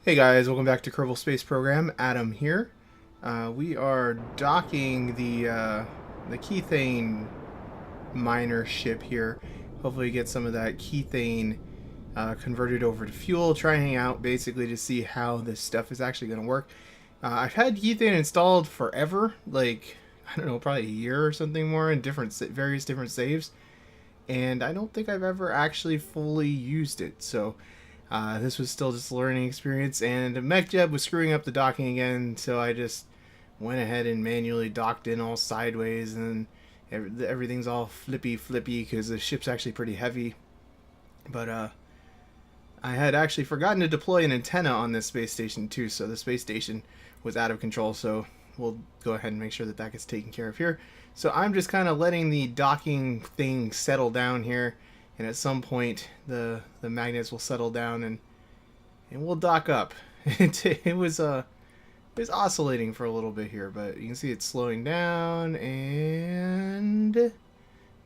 Hey guys, welcome back to Kerbal Space Program. Adam here. We are docking the Kethane miner ship here. Hopefully get some of that Kethane converted over to fuel. Trying out basically to see how this stuff is actually going to work. I've had Kethane installed forever, like I don't know, probably a year or something more in various different saves, and I don't think I've ever actually fully used it. So this was still just a learning experience, and MechJeb was screwing up the docking again, so I just went ahead and manually docked in all sideways, and everything's all flippy because the ship's actually pretty heavy. But I had actually forgotten to deploy an antenna on this space station too, so the space station was out of control, so we'll go ahead and make sure that that gets taken care of here. So I'm just kind of letting the docking thing settle down here, and at some point the magnets will settle down and we'll dock up. It was oscillating for a little bit here, but you can see it's slowing down, and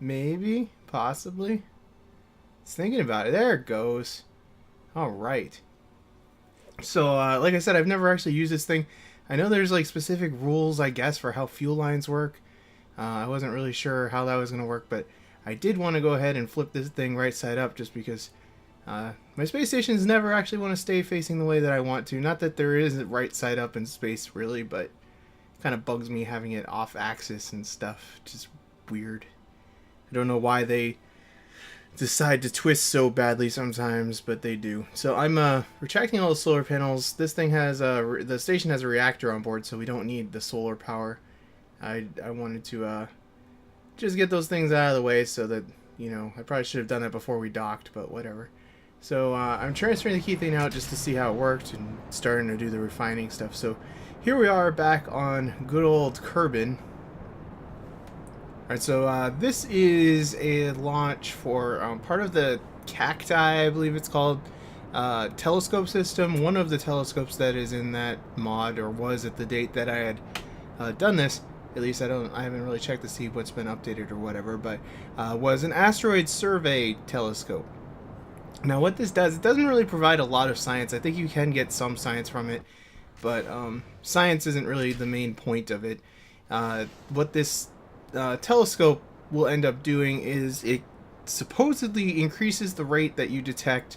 maybe, possibly, it's thinking about it. There it goes. All right. So like I said, I've never actually used this thing. I know there's like specific rules, I guess, for how fuel lines work. I wasn't really sure how that was going to work, but I did want to go ahead and flip this thing right side up just because my space stations never actually want to stay facing the way that I want to. Not that there is right side up in space, really, but it kind of bugs me having it off axis and stuff. Just weird. I don't know why they decide to twist so badly sometimes, but they do. So I'm retracting all the solar panels. This thing has the station has a reactor on board, so we don't need the solar power. I wanted to just get those things out of the way so that, you know, I probably should have done that before we docked, but whatever. So I'm transferring the Kethane out just to see how it worked and starting to do the refining stuff. So here we are back on good old Kerbal. Alright, so this is a launch for part of the Cacti, I believe it's called, telescope system. One of the telescopes that is in that mod, or was at the date that I had done this. At least I haven't really checked to see what's been updated or whatever, but was an asteroid survey telescope. Now what this does, it doesn't really provide a lot of science. I think you can get some science from it, but science isn't really the main point of it. What this telescope will end up doing is it supposedly increases the rate that you detect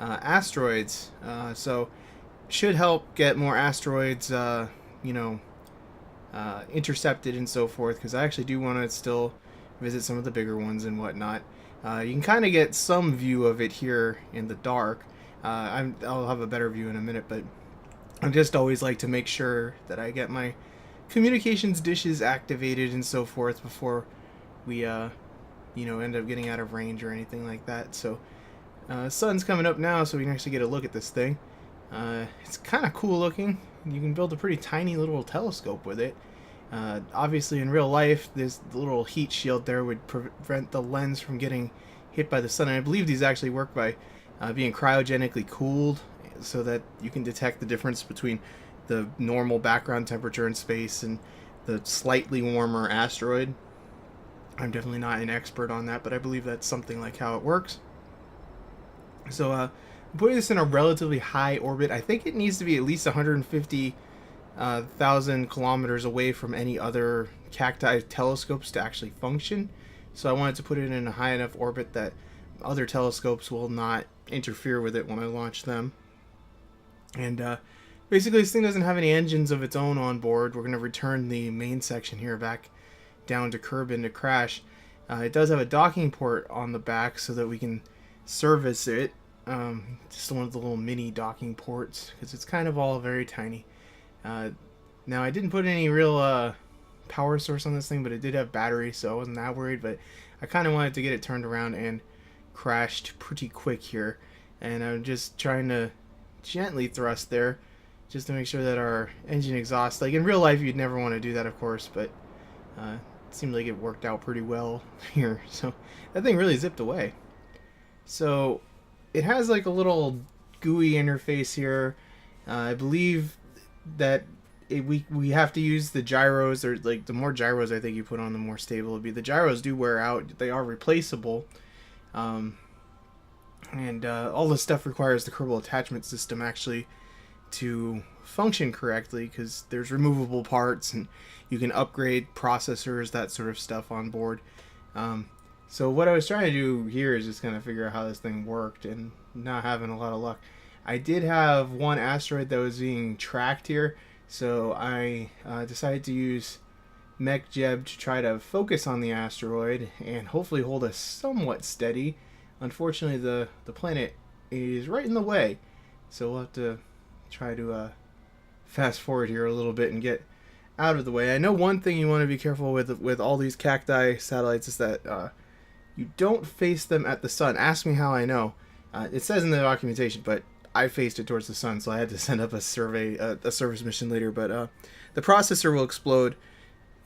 asteroids, so should help get more asteroids, you know, intercepted and so forth, because I actually do want to still visit some of the bigger ones and whatnot. You can kind of get some view of it here in the dark. I'll have a better view in a minute, but I just always like to make sure that I get my communications dishes activated and so forth before we you know, end up getting out of range or anything like that. So sun's coming up now, so we can actually get a look at this thing. It's kind of cool looking. You can build a pretty tiny little telescope with it. Obviously in real life, this little heat shield there would prevent the lens from getting hit by the sun, and I believe these actually work by being cryogenically cooled, so that you can detect the difference between the normal background temperature in space and the slightly warmer asteroid. I'm definitely not an expert on that, but I believe that's something like how it works. So I'm putting this in a relatively high orbit. I think it needs to be at least 150,000 kilometers away from any other cacti telescopes to actually function. So I wanted to put it in a high enough orbit that other telescopes will not interfere with it when I launch them. And basically, this thing doesn't have any engines of its own on board. We're going to return the main section here back down to Kerbal to crash. It does have a docking port on the back so that we can service it. Just one of the little mini docking ports, because it's kind of all very tiny. Now, I didn't put any real power source on this thing, but it did have battery, so I wasn't that worried. But I kind of wanted to get it turned around and crashed pretty quick here. And I'm just trying to gently thrust there, just to make sure that our engine exhaust, like in real life you'd never want to do that, of course, but it seemed like it worked out pretty well here. So that thing really zipped away. So it has like a little GUI interface here. I believe that we have to use the gyros, or like the more gyros I think you put on, the more stable it'll be. The gyros do wear out, they are replaceable, and all this stuff requires the Kerbal attachment system actually to function correctly, because there's removable parts and you can upgrade processors, that sort of stuff on board. So what I was trying to do here is just kind of figure out how this thing worked, and not having a lot of luck. I did have one asteroid that was being tracked here, so I decided to use MechJeb to try to focus on the asteroid and hopefully hold us somewhat steady. Unfortunately, the planet is right in the way, so we'll have to try to fast forward here a little bit and get out of the way. I know one thing you want to be careful with all these cacti satellites is that you don't face them at the sun. Ask me how I know. It says in the documentation, but I faced it towards the sun, so I had to send up a service mission later. But the processor will explode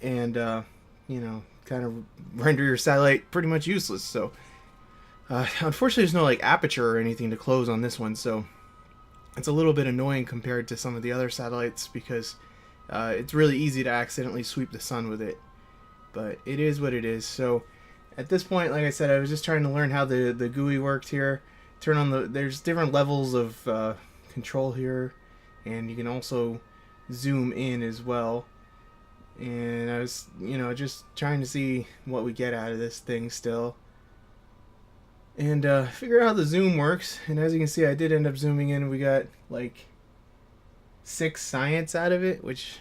and kind of render your satellite pretty much useless. So unfortunately, there's no like aperture or anything to close on this one, so it's a little bit annoying compared to some of the other satellites, because it's really easy to accidentally sweep the sun with it. But it is what it is. So at this point, like I said, I was just trying to learn how the GUI worked here. Turn on there's different levels of control here, and you can also zoom in as well. And I was, just trying to see what we get out of this thing still. And figure out how the zoom works. And as you can see, I did end up zooming in. We got like 6 science out of it, which,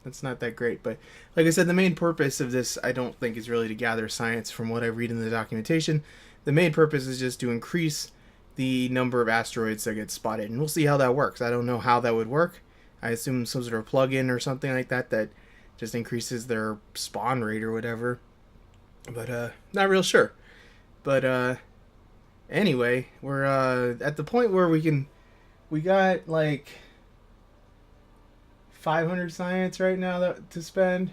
that's not that great. But like I said, the main purpose of this, I don't think, is really to gather science from what I read in the documentation. The main purpose is just to increase the number of asteroids that get spotted. And we'll see how that works. I don't know how that would work. I assume some sort of plug-in or something like that that just increases their spawn rate or whatever. But not real sure. But anyway, we're at the point where we got like 500 science right now to spend.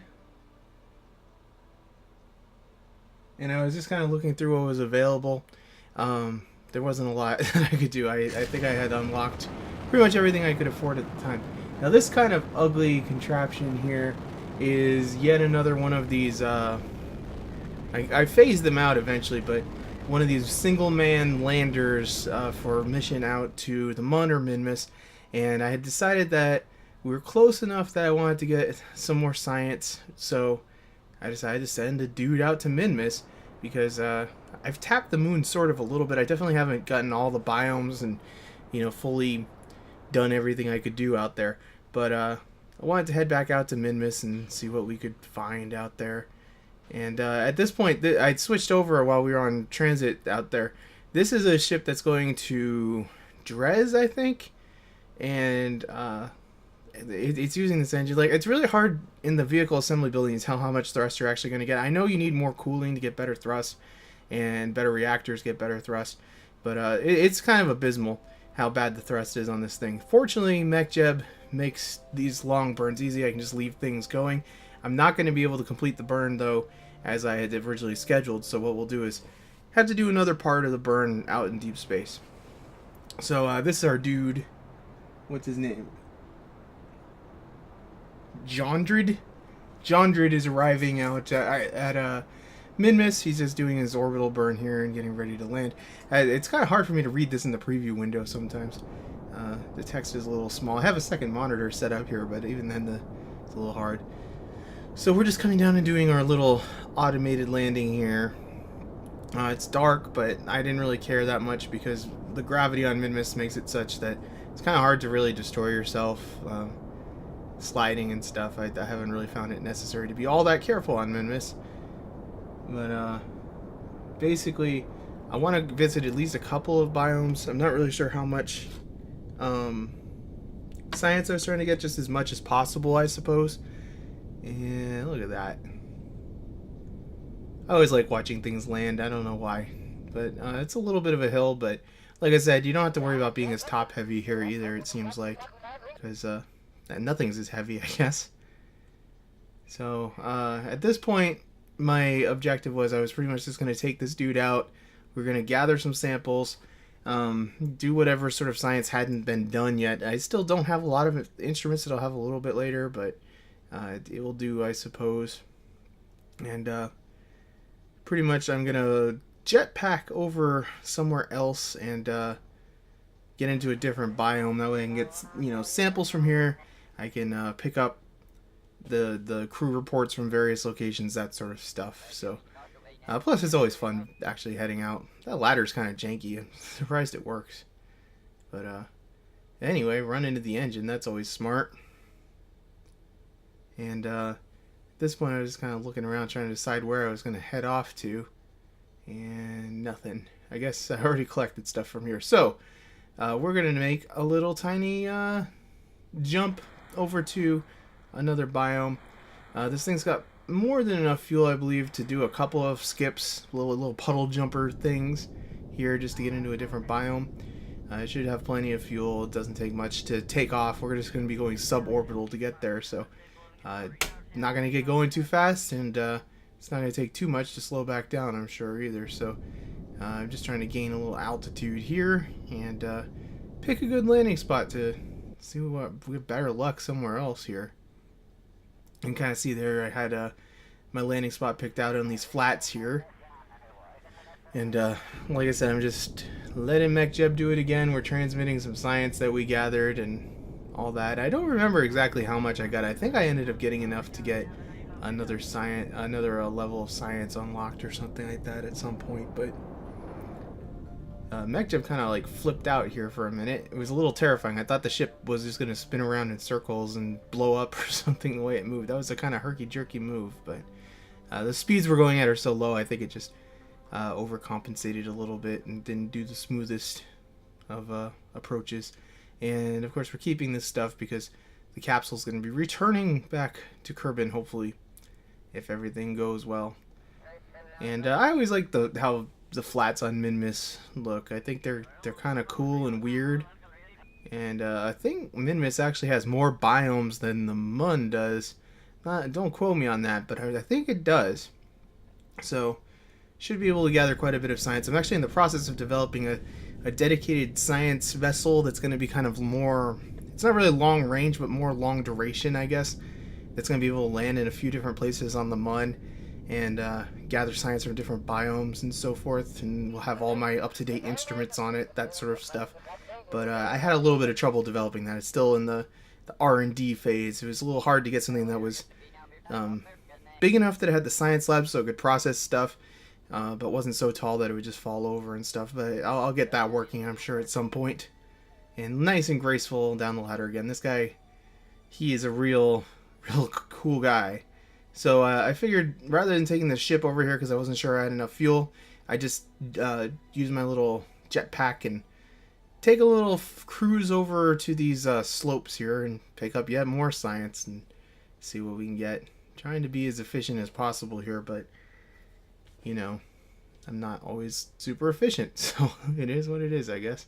And I was just kind of looking through what was available. There wasn't a lot that I could do. I think I had unlocked pretty much everything I could afford at the time. Now this kind of ugly contraption here is yet another one of these, I phased them out eventually, but one of these single-man landers for mission out to the Mun or Minmus, and I had decided that we were close enough that I wanted to get some more science, so I decided to send a dude out to Minmus, because I've tapped the moon sort of a little bit. I definitely haven't gotten all the biomes and, fully done everything I could do out there, but I wanted to head back out to Minmus and see what we could find out there. And at this point, I'd switched over while we were on transit out there. This is a ship that's going to Dres, I think, and it's using this engine. Like, it's really hard in the vehicle assembly building to tell how much thrust you're actually going to get. I know you need more cooling to get better thrust, and better reactors get better thrust, but it's kind of abysmal how bad the thrust is on this thing. Fortunately, MechJeb makes these long burns easy. I can just leave things going. I'm not going to be able to complete the burn, though, as I had originally scheduled, so what we'll do is have to do another part of the burn out in deep space. So this is our dude. What's his name? Jondrid? Jondrid is arriving out at Minmus. He's just doing his orbital burn here and getting ready to land. It's kind of hard for me to read this in the preview window sometimes. The text is a little small. I have a second monitor set up here, but even then it's a little hard. So we're just coming down and doing our little automated landing here. It's dark, but I didn't really care that much because the gravity on Minmus makes it such that it's kind of hard to really destroy yourself. Sliding and stuff, I haven't really found it necessary to be all that careful on Minmus. But basically, I want to visit at least a couple of biomes. I'm not really sure how much science I was trying to get, just as much as possible, I suppose. And look at that. I always like watching things land. I don't know why. But it's a little bit of a hill, but like I said, you don't have to worry about being as top heavy here either, it seems like. Because nothing's as heavy, I guess. So at this point, my objective was I was pretty much just going to take this dude out. We're going to gather some samples. Do whatever sort of science hadn't been done yet. I still don't have a lot of instruments that I'll have a little bit later, but it will do, I suppose. And pretty much I'm going to jetpack over somewhere else and get into a different biome. That way I can get, you know, samples from here. I can pick up the crew reports from various locations, that sort of stuff. So plus it's always fun actually heading out. That ladder's kind of janky. I'm surprised it works. But anyway, run into the engine. That's always smart. And at this point I was just kind of looking around trying to decide where I was going to head off to. And nothing. I guess I already collected stuff from here. So we're going to make a little tiny jump over to another biome. This thing's got more than enough fuel, I believe, to do a couple of skips, little puddle jumper things here just to get into a different biome. It should have plenty of fuel. It doesn't take much to take off. We're just going to be going suborbital to get there, so not going to get going too fast, and it's not going to take too much to slow back down, I'm sure, either. So I'm just trying to gain a little altitude here and pick a good landing spot to see what we have better luck somewhere else here. And kind of see there I had my landing spot picked out on these flats here. And like I said, I'm just letting MechJeb do it again. We're transmitting some science that we gathered and all that. I don't remember exactly how much I got. I think I ended up getting enough to get another level of science unlocked or something like that at some point. But MechJeb kind of like flipped out here for a minute. It was a little terrifying. I thought the ship was just going to spin around in circles and blow up or something the way it moved. That was a kind of herky-jerky move, but the speeds we're going at are so low, I think it just overcompensated a little bit and didn't do the smoothest of approaches. And of course we're keeping this stuff because the capsule's going to be returning back to Kerbal, hopefully, if everything goes well. And I always like how the flats on Minmus look. I think they're kind of cool and weird. And I think Minmus actually has more biomes than the Mun does. Don't quote me on that, but I think it does. So should be able to gather quite a bit of science. I'm actually in the process of developing a dedicated science vessel that's going to be kind of more, it's not really long range, but more long duration, I guess. That's going to be able to land in a few different places on the Mun and gather science from different biomes and so forth. And we'll have all my up-to-date instruments on it, that sort of stuff. But I had a little bit of trouble developing that. It's still in the R&D phase. It was a little hard to get something that was big enough that it had the science lab so it could process stuff, but wasn't so tall that it would just fall over and stuff. But I'll get that working, I'm sure, at some point. And nice and graceful down the ladder again. This guy, he is a real cool guy. So I figured rather than taking the ship over here because I wasn't sure I had enough fuel, I just used my little jetpack and take a little cruise over to these slopes here and pick up yet more science and see what we can get. Trying to be as efficient as possible here, but you know, I'm not always super efficient, so it is what it is, I guess.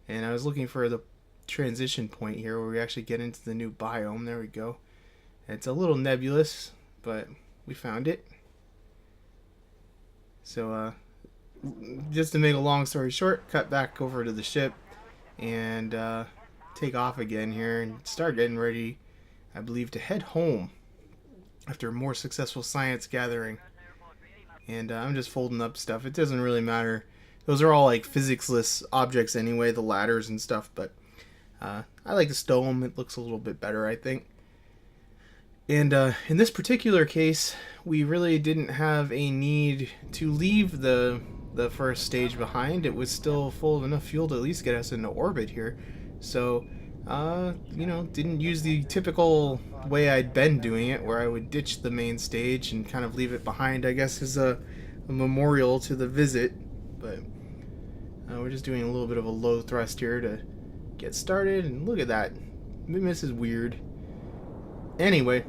And I was looking for the transition point here where we actually get into the new biome. There we go. It's a little nebulous, but we found it. So just to make a long story short, cut back over to the ship and take off again here and start getting ready, I believe, to head home after a more successful science gathering. And I'm just folding up stuff. It doesn't really matter. Those are all like physics-less objects anyway, the ladders and stuff, but I like to stow them. It looks a little bit better, I think. And in this particular case, we really didn't have a need to leave the first stage behind. It was still full of enough fuel to at least get us into orbit here. So, you know, didn't use the typical way I'd been doing it, where I would ditch the main stage and kind of leave it behind, I guess, as a memorial to the visit. But we're just doing a little bit of a low thrust here to get started. And look at that. Minmus is weird. Anyway,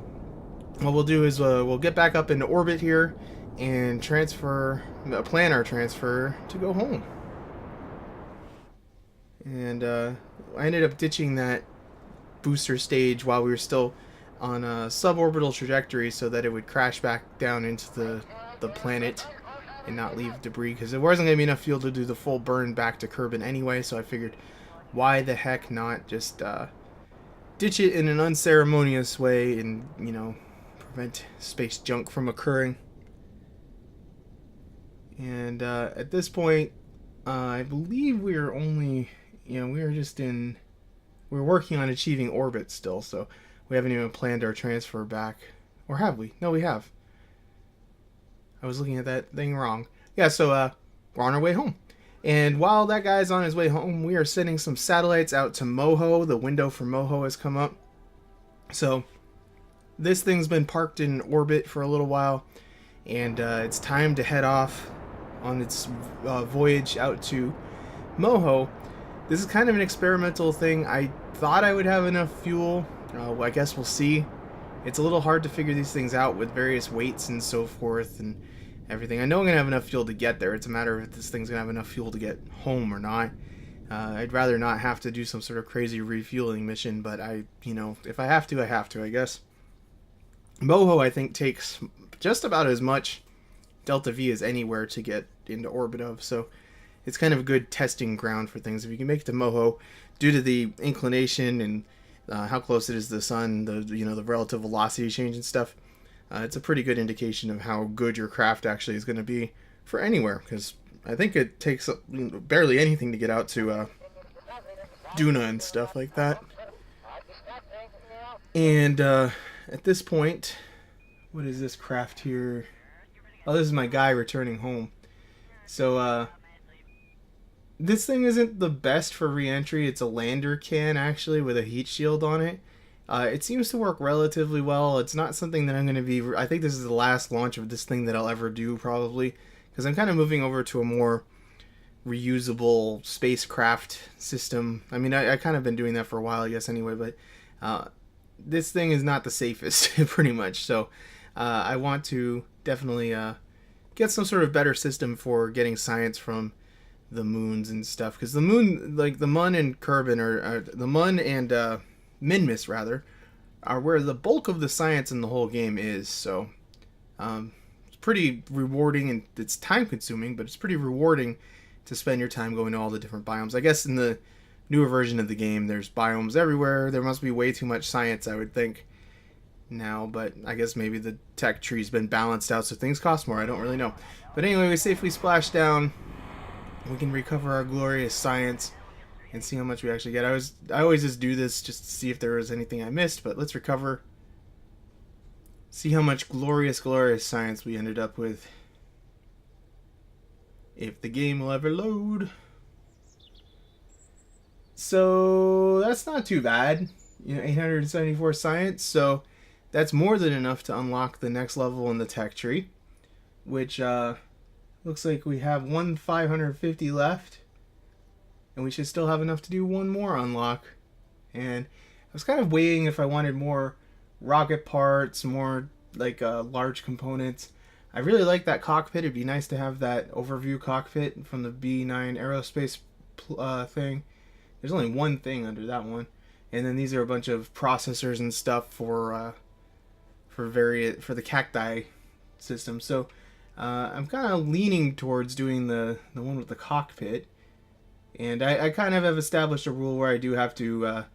what we'll do is we'll get back up into orbit here and plan our transfer to go home. And I ended up ditching that booster stage while we were still on a suborbital trajectory so that it would crash back down into the planet and not leave debris, because there wasn't going to be enough fuel to do the full burn back to Kerbal anyway. So I figured, why the heck not just ditch it in an unceremonious way and, you know, prevent space junk from occurring. And at this point, I believe we are only you know, we're working on achieving orbit still, so we haven't even planned our transfer back. Or have we? No, we have. I was looking at that thing wrong. Yeah, so we're on our way home. And while that guy's on his way home, we are sending some satellites out to Moho. The window for Moho has come up. So this thing's been parked in orbit for a little while, and it's time to head off on its voyage out to Moho. This is kind of an experimental thing. I thought I would have enough fuel. I guess we'll see. It's a little hard to figure these things out with various weights and so forth and everything. I know I'm going to have enough fuel to get there. It's a matter of if this thing's going to have enough fuel to get home or not. I'd rather not have to do some sort of crazy refueling mission, but if I have to, I have to, I guess. Moho, I think, takes just about as much Delta V as anywhere to get into orbit of, so it's kind of a good testing ground for things. If you can make it to Moho, due to the inclination and how close it is to the sun, the relative velocity change and stuff, it's a pretty good indication of how good your craft actually is going to be for anywhere, because I think it takes barely anything to get out to Duna and stuff like that. And at this point, what is this craft here? Oh, this is my guy returning home. So this thing isn't the best for re-entry. It's a lander can, actually, with a heat shield on it. It seems to work relatively well. It's not something that I'm going to be... I think this is the last launch of this thing that I'll ever do, probably, because I'm kind of moving over to a more reusable spacecraft system. I mean, I kind of been doing that for a while, I guess, anyway, but this thing is not the safest, pretty much. So I want to definitely get some sort of better system for getting science from the moons and stuff, because the moon, like the Mun and Kerbal, or the Mun and Minmus, rather, are where the bulk of the science in the whole game is. So it's pretty rewarding, and it's time consuming, but it's pretty rewarding to spend your time going to all the different biomes. I guess in the newer version of the game, there's biomes everywhere. There must be way too much science, I would think, now, but I guess maybe the tech tree's been balanced out so things cost more. I don't really know. But anyway, we safely splash down. We can recover our glorious science and see how much we actually get. I always just do this just to see if there was anything I missed, but let's recover. See how much glorious science we ended up with. If the game will ever load. So that's not too bad. 874 science, so that's more than enough to unlock the next level in the tech tree, which looks like we have 550 left, and we should still have enough to do one more unlock. And I was kind of weighing if I wanted more rocket parts, more like large components. I really like that cockpit. It'd be nice to have that overview cockpit from the B9 aerospace thing. There's only one thing under that one, and then these are a bunch of processors and stuff for the cacti system. So I'm kind of leaning towards doing the one with the cockpit, and I kind of have established a rule where I do have to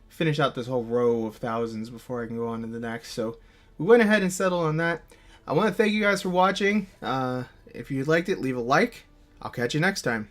finish out this whole row of thousands before I can go on to the next. So we went ahead and settled on that. I want to thank you guys for watching. If you liked it, leave a like. I'll catch you next time.